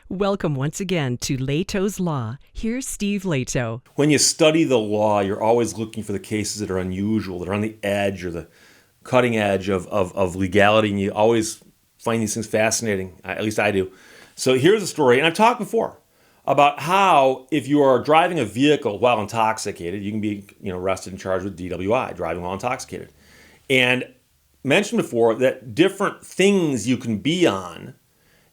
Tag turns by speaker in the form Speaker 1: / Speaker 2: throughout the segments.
Speaker 1: Welcome once again to Lehto's Law. Here's Steve Lehto.
Speaker 2: When you study the law, you're always looking for the cases that are unusual, that are on the edge or the cutting edge of legality, and you always find these things fascinating. At least I do. So here's a story, and I've talked before about how if you are driving a vehicle while intoxicated, you can be arrested and charged with DWI, driving while intoxicated. And mentioned before that different things you can be on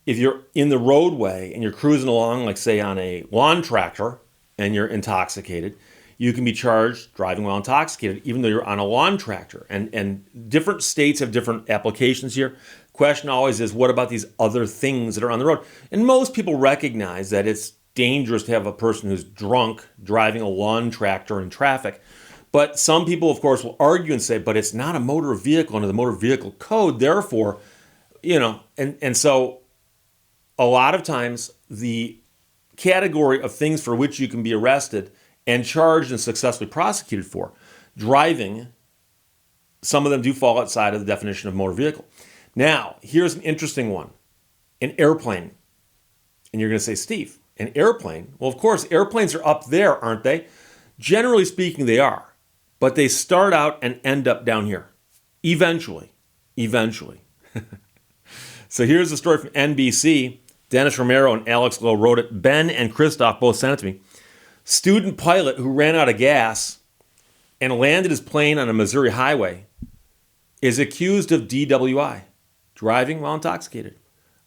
Speaker 2: if you're in the roadway and you're cruising along, like say on a lawn tractor and you're intoxicated, you can be charged driving while intoxicated, even though you're on a lawn tractor. And different states have different applications here. Question always is, what about these other things that are on the road? And most people recognize that it's dangerous to have a person who's drunk driving a lawn tractor in traffic. But some people, of course, will argue and say, but it's not a motor vehicle under the Motor Vehicle Code, therefore, and so a lot of times the category of things for which you can be arrested and charged and successfully prosecuted for, driving, some of them do fall outside of the definition of motor vehicle. Now, here's an interesting one. An airplane. And you're going to say, Steve, an airplane? Well, of course, airplanes are up there, aren't they? Generally speaking, they are. But they start out and end up down here. Eventually. So here's a story from NBC. Dennis Romero and Alex Lowe wrote it. Ben and Christoph both sent it to me. Student pilot who ran out of gas and landed his plane on a Missouri highway is accused of DWI, driving while intoxicated,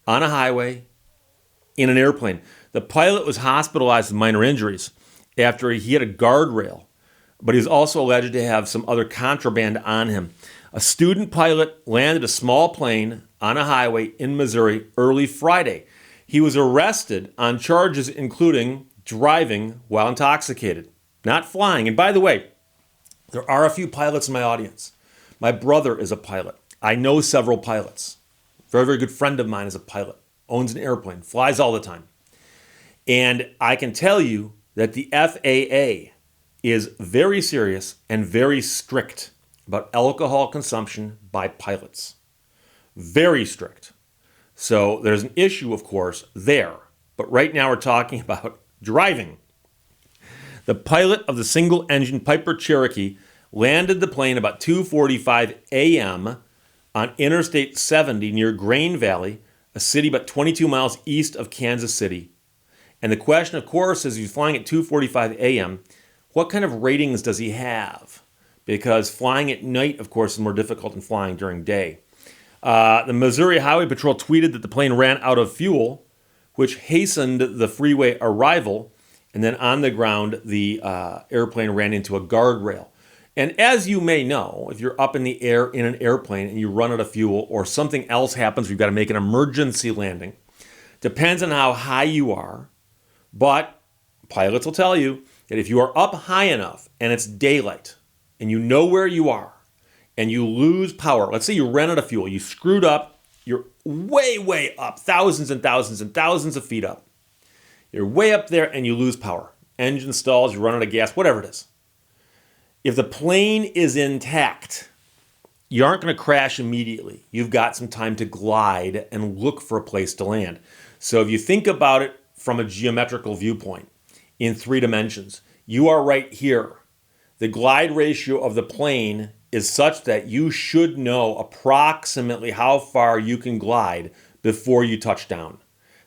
Speaker 2: on a highway in an airplane. The pilot was hospitalized with minor injuries after he hit a guardrail, but he was also alleged to have some other contraband on him. A student pilot landed a small plane on a highway in Missouri early Friday. He was arrested on charges including driving while intoxicated, not flying. And by the way, there are a few pilots in my audience. My brother is a pilot. I know several pilots. A very, very good friend of mine is a pilot, owns an airplane, flies all the time. And I can tell you that the FAA is very serious and very strict about alcohol consumption by pilots. Very strict. So there's an issue, of course, there. But right now we're talking about driving. The pilot of the single-engine Piper Cherokee landed the plane about 2:45 a.m. on Interstate 70 near Grain Valley, a city about 22 miles east of Kansas City. And the question, of course, is he's flying at 2:45 a.m., what kind of ratings does he have? Because flying at night, of course, is more difficult than flying during day. The Missouri Highway Patrol tweeted that the plane ran out of fuel, which hastened the freeway arrival, and then on the ground, the airplane ran into a guardrail. And as you may know, if you're up in the air in an airplane and you run out of fuel or something else happens, you've got to make an emergency landing, depends on how high you are, but pilots will tell you that if you are up high enough and it's daylight and you know where you are and you lose power, let's say you ran out of fuel, you screwed up, you're way, way up, thousands and thousands and thousands of feet up. You're way up there and you lose power. Engine stalls, you run out of gas, whatever it is. If the plane is intact, you aren't going to crash immediately. You've got some time to glide and look for a place to land. So if you think about it from a geometrical viewpoint, in 3 dimensions. You are right here. The glide ratio of the plane is such that you should know approximately how far you can glide before you touch down.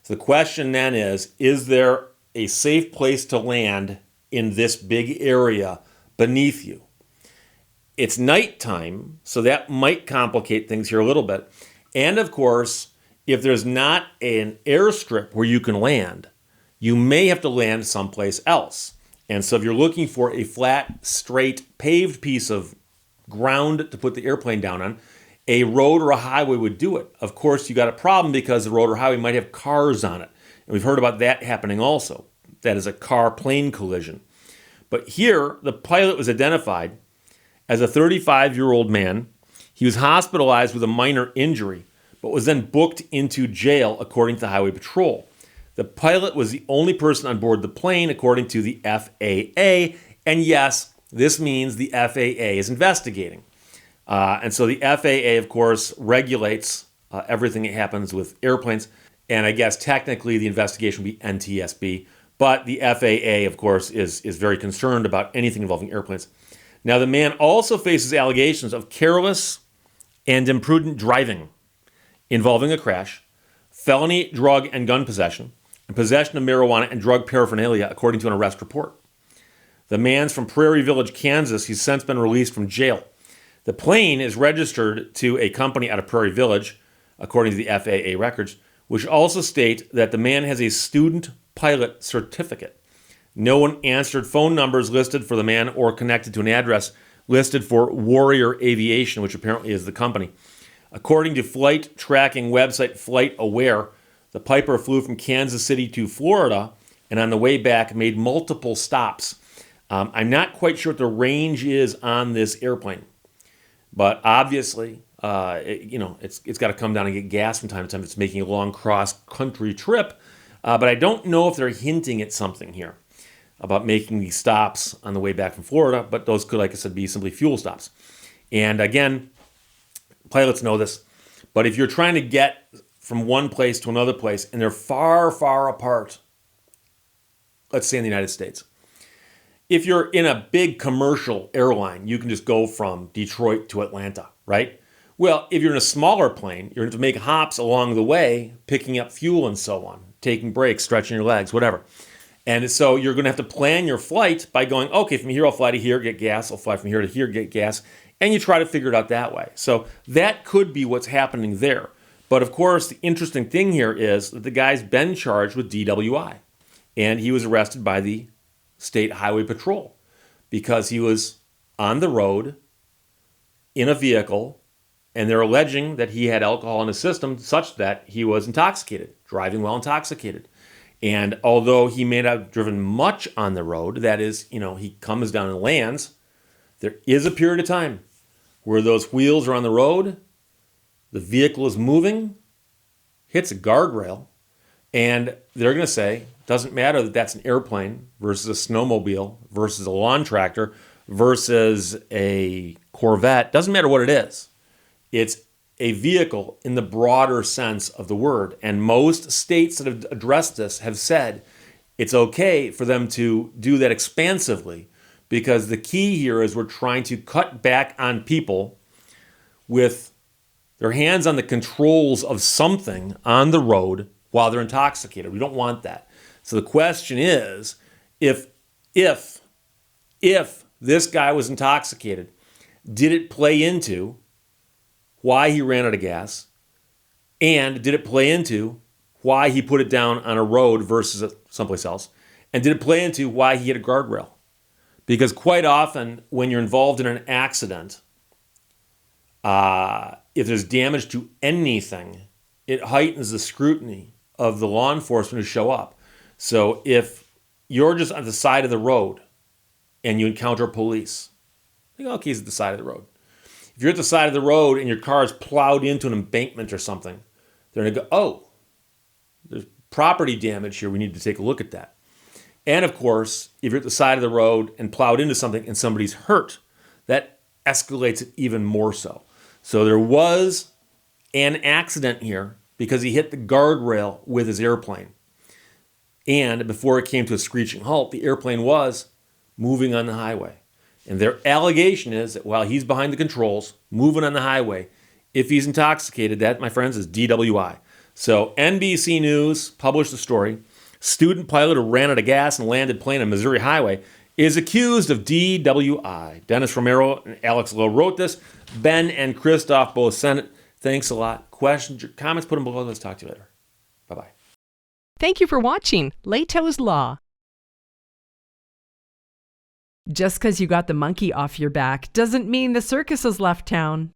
Speaker 2: So the question then is there a safe place to land in this big area beneath you? It's nighttime, so that might complicate things here a little bit. And of course, if there's not an airstrip where you can land, you may have to land someplace else. And so if you're looking for a flat, straight, paved piece of ground to put the airplane down on, a road or a highway would do it. Of course, you got a problem because the road or highway might have cars on it. And we've heard about that happening also. That is a car-plane collision. But here, the pilot was identified as a 35-year-old man. He was hospitalized with a minor injury, but was then booked into jail, according to the Highway Patrol. The pilot was the only person on board the plane, according to the FAA. And yes, this means the FAA is investigating. And so the FAA, of course, regulates everything that happens with airplanes. And I guess technically the investigation would be NTSB. But the FAA, of course, is very concerned about anything involving airplanes. Now, the man also faces allegations of careless and imprudent driving involving a crash, felony drug and gun possession, and possession of marijuana and drug paraphernalia, according to an arrest report. The man's from Prairie Village, Kansas. He's since been released from jail. The plane is registered to a company out of Prairie Village, according to the FAA records, which also state that the man has a student pilot certificate. No one answered phone numbers listed for the man or connected to an address listed for Warrior Aviation, which apparently is the company. According to flight tracking website Flight Aware, the Piper flew from Kansas City to Florida and on the way back made multiple stops. I'm not quite sure what the range is on this airplane, but obviously, it's got to come down and get gas from time to time. It's making a long cross-country trip, but I don't know if they're hinting at something here about making these stops on the way back from Florida, but those could, like I said, be simply fuel stops. And again, pilots know this, but if you're trying to get from one place to another place and they're far, far apart, let's say in the United States, if you're in a big commercial airline, you can just go from Detroit to Atlanta, right? Well, if you're in a smaller plane, you're going to make hops along the way, picking up fuel and so on, taking breaks, stretching your legs, whatever. And so you're going to have to plan your flight by going, okay, from here I'll fly to here, get gas. I'll fly from here to here, get gas. And you try to figure it out that way. So that could be what's happening there. But of course, the interesting thing here is that the guy's been charged with DWI. And he was arrested by the State Highway Patrol because he was on the road in a vehicle, and they're alleging that he had alcohol in his system such that he was intoxicated, driving while intoxicated. And although he may not have driven much on the road, that is, he comes down and lands, there is a period of time where those wheels are on the road, the vehicle is moving, hits a guardrail, and they're going to say, doesn't matter that that's an airplane versus a snowmobile versus a lawn tractor versus a Corvette. Doesn't matter what it is. It's a vehicle in the broader sense of the word. And most states that have addressed this have said it's okay for them to do that expansively because the key here is we're trying to cut back on people with their hands on the controls of something on the road while they're intoxicated. We don't want that. So the question is, if this guy was intoxicated, did it play into why he ran out of gas? And did it play into why he put it down on a road versus someplace else? And did it play into why he hit a guardrail? Because quite often when you're involved in an accident, if there's damage to anything, it heightens the scrutiny of the law enforcement who show up. So if you're just on the side of the road and you encounter police, think, okay, he's at the side of the road. If you're at the side of the road and your car is plowed into an embankment or something, they're going to go, oh, there's property damage here. We need to take a look at that. And of course, if you're at the side of the road and plowed into something and somebody's hurt, that escalates it even more so. So there was an accident here because he hit the guardrail with his airplane. And before it came to a screeching halt, the airplane was moving on the highway. And their allegation is that while he's behind the controls, moving on the highway, if he's intoxicated, that, my friends, is DWI. So NBC News published the story. Student pilot who ran out of gas and landed plane on Missouri highway is accused of DWI. Dennis Romero and Alex Lowe wrote this. Ben and Christoph both sent it. Thanks a lot. Questions or comments, put them below. Let's talk to you later. Bye-bye.
Speaker 1: Thank you for watching Lehto's Law. Just because you got the monkey off your back doesn't mean the circus has left town.